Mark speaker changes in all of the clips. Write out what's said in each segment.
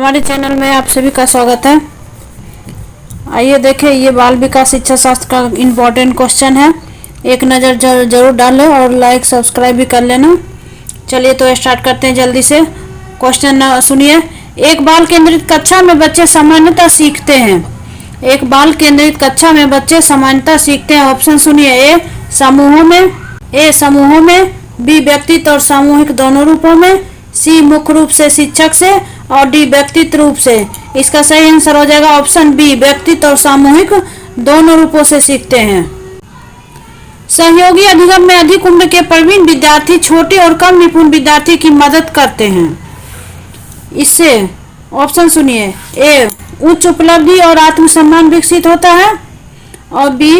Speaker 1: हमारे चैनल में आप सभी का स्वागत है। आइए देखें, ये बाल विकास शिक्षा शास्त्र का इम्पोर्टेंट क्वेश्चन है। एक नज़र जरूर डालें और लाइक सब्सक्राइब भी कर लेना। चलिए तो स्टार्ट करते हैं जल्दी से। क्वेश्चन सुनिए। एक बाल केंद्रित कक्षा में बच्चे सामान्यतः सीखते हैं। एक बाल केंद्रित कक्षा में बच्चे सामान्यतः सीखते हैं। ऑप्शन सुनिए। ए समूहों में, बी व्यक्तित्व और सामूहिक दोनों रूपों में, सी मुख्य रूप से शिक्षक से और डी व्यक्तित्व रूप से। इसका सही आंसर हो जाएगा ऑप्शन बी, व्यक्तित्व और सामूहिक दोनों रूपों से सीखते हैं। सहयोगी अधिगम में अधिक उम्र के प्रवीण विद्यार्थी छोटे और कम निपुण विद्यार्थी की मदद करते हैं। इससे ऑप्शन सुनिए। ए उच्च उपलब्धि और आत्मसम्मान विकसित होता है और बी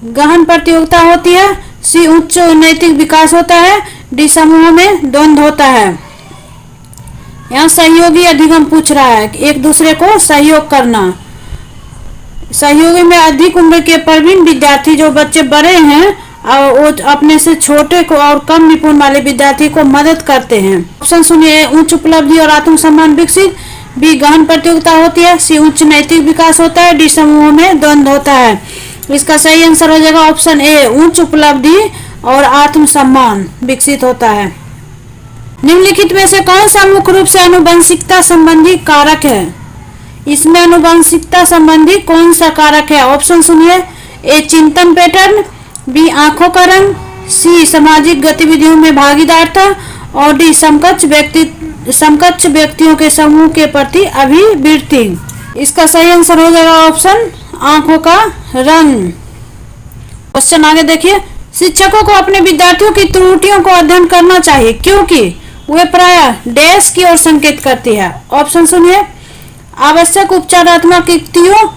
Speaker 1: गहन प्रतियोगिता होती है, सी उच्च नैतिक विकास होता है, डी समूह में द्वंद्व होता है। यहाँ सहयोगी अधिगम पूछ रहा है, एक दूसरे को सहयोग करना। सहयोगी में अधिक उम्र के प्रवीण विद्यार्थी, जो बच्चे बड़े हैं और वो अपने से छोटे को और कम निपुण वाले विद्यार्थी को मदद करते हैं। ऑप्शन सुनिए। उच्च उपलब्धि और आत्मसम्मान विकसित, बी गहन प्रतियोगिता होती है, सी उच्च नैतिक विकास होता है, डी समूह में द्वंद्व होता है। इसका सही आंसर हो जाएगा ऑप्शन ए, उच्च उपलब्धि और आत्मसम्मान विकसित होता है। निम्नलिखित में से कौन सा मुख्य रूप से आनुवंशिकता संबंधी कारक है? इसमें आनुवंशिकता संबंधी कौन सा कारक है? ऑप्शन सुनिए। ए चिंतन पैटर्न, बी आंखों का रंग, सी सामाजिक गतिविधियों में भागीदारता और डी समकक्ष व्यक्तियों के समूह के प्रति अभिवृत्ति। इसका सही आंसर हो जाएगा ऑप्शन आंखों का रंग। क्वेश्चन आगे देखिए। शिक्षकों को अपने विद्यार्थियों की त्रुटियों को अध्ययन करना चाहिए क्योंकि वे प्रायः डैश की ओर संकेत करती है। ऑप्शन सुनिए। आवश्यक उपचारात्मक युक्तियों,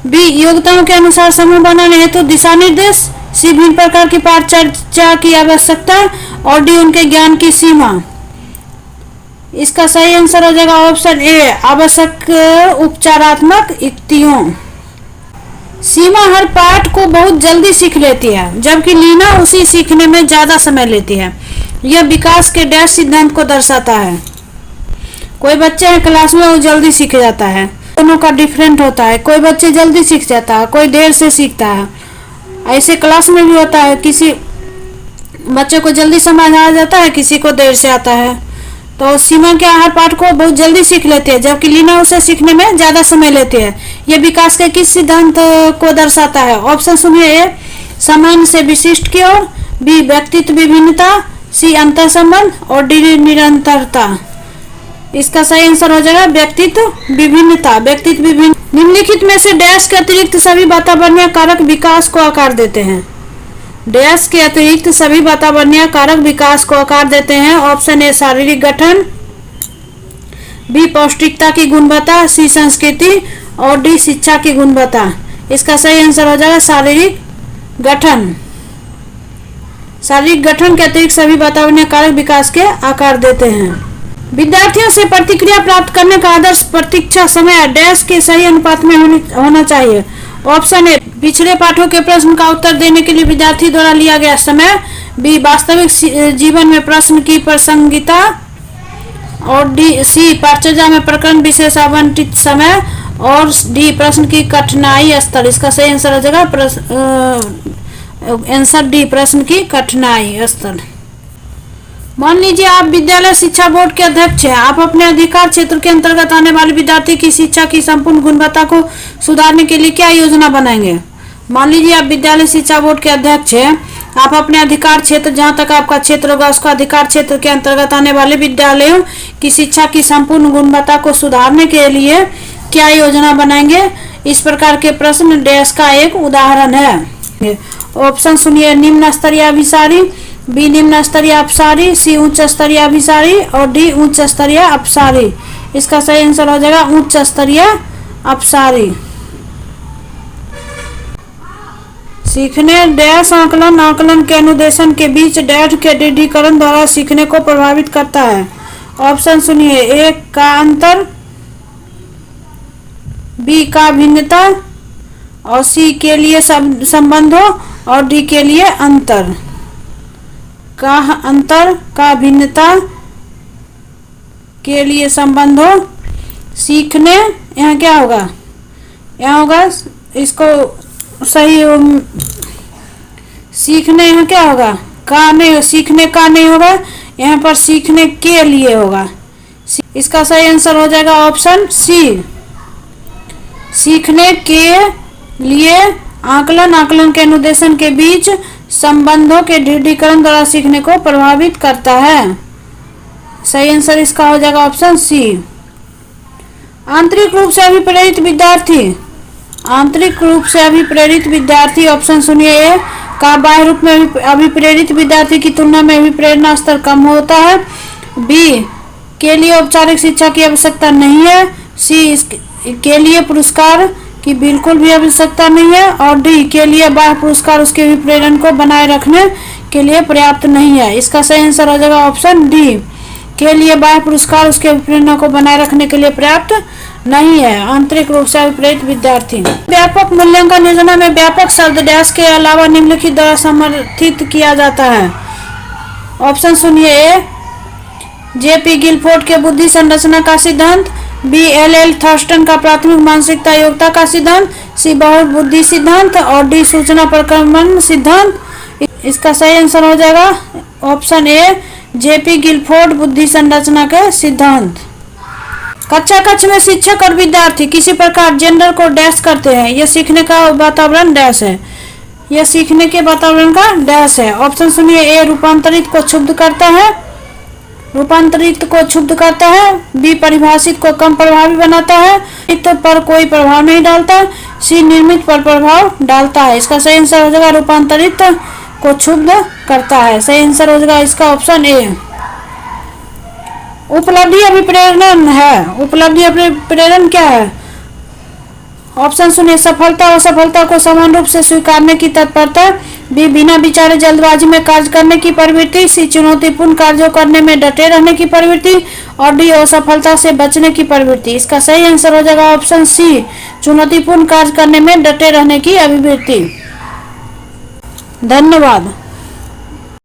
Speaker 1: बी योग्यताओं के अनुसार समूह बनाने हेतु दिशा निर्देश, सी भिन्न प्रकार की पाठचर्चा की आवश्यकता और डी उनके ज्ञान की सीमा। इसका सही आंसर हो जाएगा ऑप्शन ए, आवश्यक उपचारात्मक युक्तियों। सीमा हर पाठ को बहुत जल्दी सीख लेती है जबकि लीना उसी सीखने में ज्यादा समय लेती है। यह विकास के डैश सिद्धांत को दर्शाता है। कोई बच्चे हैं क्लास में वो जल्दी सीख जाता है, दोनों का डिफरेंट होता है। कोई बच्चे जल्दी सीख जाता है, कोई देर से सीखता है। ऐसे क्लास में भी होता है, किसी बच्चे को जल्दी समझ आ जाता है, किसी को देर से आता है। तो सीमा के हर पाठ को बहुत जल्दी सीख लेती है जबकि लीना उसे सीखने में ज्यादा समय लेती है। यह विकास के किस सिद्धांत को दर्शाता है? ऑप्शन सुनिए। ए सामान्य से विशिष्ट की ओर, बी व्यक्तित्व विभिन्नता, सी अंतर संबंध और डी निरंतरता। इसका सही आंसर हो जाएगा व्यक्तित्व विभिन्नता। व्यक्तित्व विभिन्न। निम्नलिखित में से डैश के अतिरिक्त सभी वातावरणीय कारक विकास को आकार देते हैं। डैश के अतिरिक्त सभी वातावरणीय कारक विकास को आकार देते हैं। ऑप्शन ए शारीरिक गठन, बी पौष्टिकता की गुणवत्ता, सी संस्कृति और डी शिक्षा की गुणवत्ता। इसका सही आंसर हो जाएगा शारीरिक गठन। शारीरिक गठन के अतिरिक्त सभी वातावरणीय कारक विकास के आकार देते हैं। विद्यार्थियों से प्रतिक्रिया प्राप्त करने का आदर्श प्रतीक्षा समय डैश के सही अनुपात में होना चाहिए। ऑप्शन ए पिछले पाठों के प्रश्न का उत्तर देने के लिए विद्यार्थी द्वारा लिया गया समय, बी वास्तविक जीवन में प्रश्न की प्रासंगिकता और डी सी पाठचर्या में प्रकरण विशेष आवंटित समय और डी प्रश्न की कठिनाई स्तर। इसका सही आंसर हो जाएगा आंसर डी, प्रश्न की कठिनाई स्तर। मान लीजिए आप विद्यालय शिक्षा बोर्ड के अध्यक्ष हैं। आप अपने अधिकार क्षेत्र के अंतर्गत आने वाले विद्यार्थी की शिक्षा की संपूर्ण गुणवत्ता को सुधारने के लिए क्या योजना बनाएंगे? मान लीजिए आप विद्यालय शिक्षा बोर्ड के अध्यक्ष हैं। आप अपने अधिकार क्षेत्र, जहां तक आपका क्षेत्र होगा उसका अधिकार क्षेत्र के अंतर्गत आने वाले विद्यालयों की शिक्षा की संपूर्ण गुणवत्ता को सुधारने के लिए क्या योजना बनाएंगे? इस प्रकार के प्रश्न डैश का एक उदाहरण है। ऑप्शन सुनिए। निम्न स्तरीय अभिसारी, बी निम्न स्तरीय अपसारी, सी उच्च स्तरीय अभिसारी और डी उच्च स्तरीय अपसारी। इसका सही आंसर हो जाएगा उच्च स्तरीय अपसारी। सीखने डैश आकलन के अनुदेशन के बीच डैश के दृढ़ीकरण द्वारा सीखने को प्रभावित करता है। ऑप्शन सुनिए। ए का अंतर, बी का भिन्नता और सी के लिए संबंधों और डी के लिए अंतर। का अंतर, का भिन्नता के लिए संबंधों सीखने, यहाँ क्या होगा, यहाँ होगा इसको सही सीखने, यहाँ क्या होगा, का नहीं, सीखने का नहीं होगा, यहाँ पर सीखने के लिए होगा। इसका सही आंसर हो जाएगा ऑप्शन सी, सीखने के लिए। आकलन, आकलन के अनुदेशन के बीच संबंधों के दृढ़ीकरण द्वारा सीखने को प्रभावित करता है। सही आंसर इसका हो जाएगा ऑप्शन सी। आंतरिक रूप से अभिप्रेरित विद्यार्थी, आंतरिक रूप से अभिप्रेरित विद्यार्थी, ऑप्शन सुनिए ए का बाह्य रूप में अभिप्रेरित विद्यार्थी की तुलना में अभिप्रेरणा स्तर कम होता है। बी के लिए औपचारिक शिक्षा की आवश्यकता नहीं है। सी के लिए पुरस्कार की बिल्कुल भी आवश्यकता नहीं है। और डी के लिए बाह्य पुरस्कार उसके अभिप्रेरण को बनाए रखने के लिए पर्याप्त नहीं है। इसका सही आंसर हो जाएगा ऑप्शन डी, के लिए बाह्य पुरस्कार उसके अभिप्रेरण को बनाए रखने के लिए पर्याप्त नहीं है। आंतरिक रूप से अभिप्रेरित विद्यार्थी। व्यापक मूल्यांकन योजना में व्यापक शब्द डैश के अलावा निम्नलिखित द्वारा समर्थित किया जाता है। ऑप्शन सुनिए ए जेपी गिलफोर्ड के बुद्धि संरचना का सिद्धांत, बी एल थर्स्टन का प्राथमिक मानसिकता योग्यता का सिद्धांत, सी बहुत बुद्धि सिद्धांत और डी सूचना प्रक्रमण सिद्धांत। इसका सही आंसर हो जाएगा ऑप्शन ए जेपी गिलफोर्ड बुद्धि संरचना के सिद्धांत। कक्षा कक्ष में शिक्षक और विद्यार्थी किसी प्रकार जेंडर को डैश करते हैं, यह सीखने का वातावरण डैश है, यह सीखने के वातावरण का डैश है। ऑप्शन सुनिए ए रूपांतरित को क्षुब्ध करता है, रूपांतरित को क्षुब्ध करता है। बी परिभाषित को कम प्रभावी बनाता है, इत पर कोई प्रभाव नहीं डालता। सी निर्मित पर प्रभाव डालता है। इसका सही आंसर हो जाएगा रूपांतरित को क्षुब्ध करता है। सही आंसर हो जाएगा इसका ऑप्शन ए। उपलब्धि अभिप्रेरण है, उपलब्धि अभिप्रेरण क्या है। ऑप्शन सुनिए सफलता और असफलता को समान रूप से स्वीकारने की तत्परता, बी बिना विचारे जल्दबाजी में कार्य करने की प्रवृत्ति, सी चुनौतीपूर्ण कार्यों करने में डटे रहने की प्रवृत्ति और डी असफलता से बचने की प्रवृत्ति। इसका सही आंसर हो जाएगा ऑप्शन सी चुनौतीपूर्ण कार्य करने में डटे रहने की अभिवृत्ति। धन्यवाद।